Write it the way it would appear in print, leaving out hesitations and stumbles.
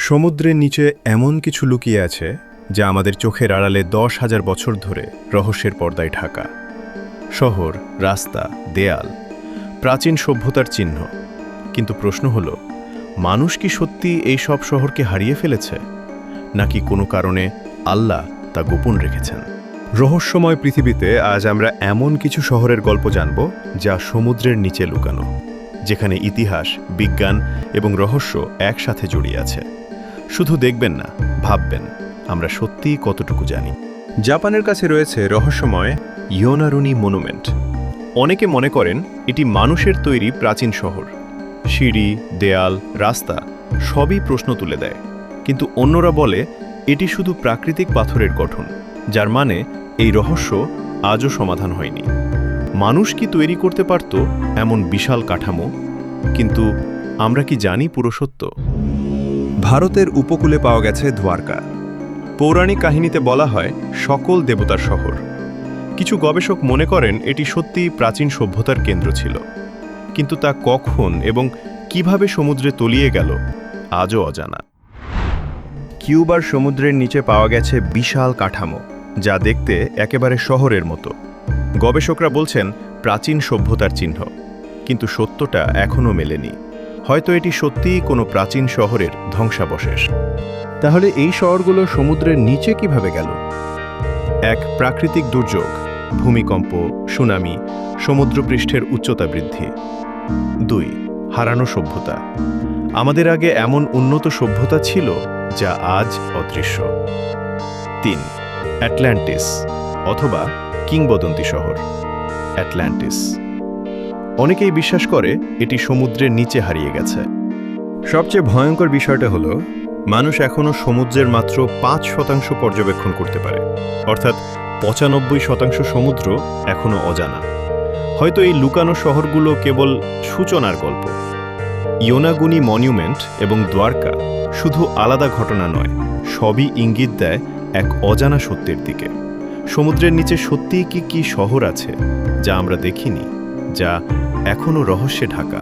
সমুদ্রের নিচে এমন কিছু লুকিয়ে আছে যা আমাদের চোখের আড়ালে 10,000 বছর ধরে রহস্যের পর্দায় ঢাকা। শহর, রাস্তা, দেয়াল, প্রাচীন সভ্যতার চিহ্ন। কিন্তু প্রশ্ন হলো, মানুষ কি সত্যি এই সব শহরকে হারিয়ে ফেলেছে, নাকি কোনো কারণে আল্লাহ তা গোপন রেখেছেন? রহস্যময় পৃথিবীতে আজ আমরা এমন কিছু শহরের গল্প জানব যা সমুদ্রের নিচে লুকানো, যেখানে ইতিহাস, বিজ্ঞান এবং রহস্য একসাথে জড়িয়ে আছে। শুধু দেখবেন না, ভাববেন আমরা সত্যিই কতটুকু জানি। জাপানের কাছে রয়েছে রহস্যময় ইয়োনারুনি মনুমেন্ট। অনেকে মনে করেন এটি মানুষের তৈরি প্রাচীন শহর। সিঁড়ি, দেয়াল, রাস্তা সবই প্রশ্ন তুলে দেয়। কিন্তু অন্যরা বলে এটি শুধু প্রাকৃতিক পাথরের গঠন, যার মানে এই রহস্য আজও সমাধান হয়নি। মানুষ কি তৈরি করতে পারত এমন বিশাল কাঠামো? কিন্তু আমরা কি জানি পুরো সত্য? ভারতের উপকূলে পাওয়া গেছে দ্বারকা। পৌরাণিক কাহিনীতে বলা হয় সকল দেবতার শহর। কিছু গবেষক মনে করেন এটি সত্যিই প্রাচীন সভ্যতার কেন্দ্র ছিল। কিন্তু তা কখন এবং কিভাবে সমুদ্রে তলিয়ে গেল আজও অজানা। কিউবার সমুদ্রের নিচে পাওয়া গেছে বিশাল কাঠামো, যা দেখতে একেবারে শহরের মতো। গবেষকরা বলছেন প্রাচীন সভ্যতার চিহ্ন, কিন্তু সত্যটা এখনও মেলেনি। হয়তো এটি সত্যিই কোনো প্রাচীন শহরের ধ্বংসাবশেষ। তাহলে এই শহরগুলো সমুদ্রের নিচে কিভাবে গেল? এক, প্রাকৃতিক দুর্যোগ, ভূমিকম্প, সুনামি, সমুদ্রপৃষ্ঠের উচ্চতা বৃদ্ধি। 2, হারানো সভ্যতা। আমাদের আগে এমন উন্নত সভ্যতা ছিল যা আজ অদৃশ্য। 3, অ্যাটলান্টিস অথবা কিংবদন্তি শহর অ্যাটলান্টিস। অনেকেই বিশ্বাস করে এটি সমুদ্রের নিচে হারিয়ে গেছে। সবচেয়ে ভয়ঙ্কর বিষয়টা হলো, মানুষ এখনও সমুদ্রের মাত্র 5% পর্যবেক্ষণ করতে পারে, অর্থাৎ 95% সমুদ্র এখনও অজানা। হয়তো এই লুকানো শহরগুলো কেবল সূচনার গল্প। ইয়োনাগুনি মনিউমেন্ট এবং দ্বারকা শুধু আলাদা ঘটনা নয়, সবই ইঙ্গিত দেয় এক অজানা সত্যের দিকে। সমুদ্রের নিচে সত্যিই কি শহর আছে যা আমরা দেখিনি, যা এখনও রহস্যে ঢাকা?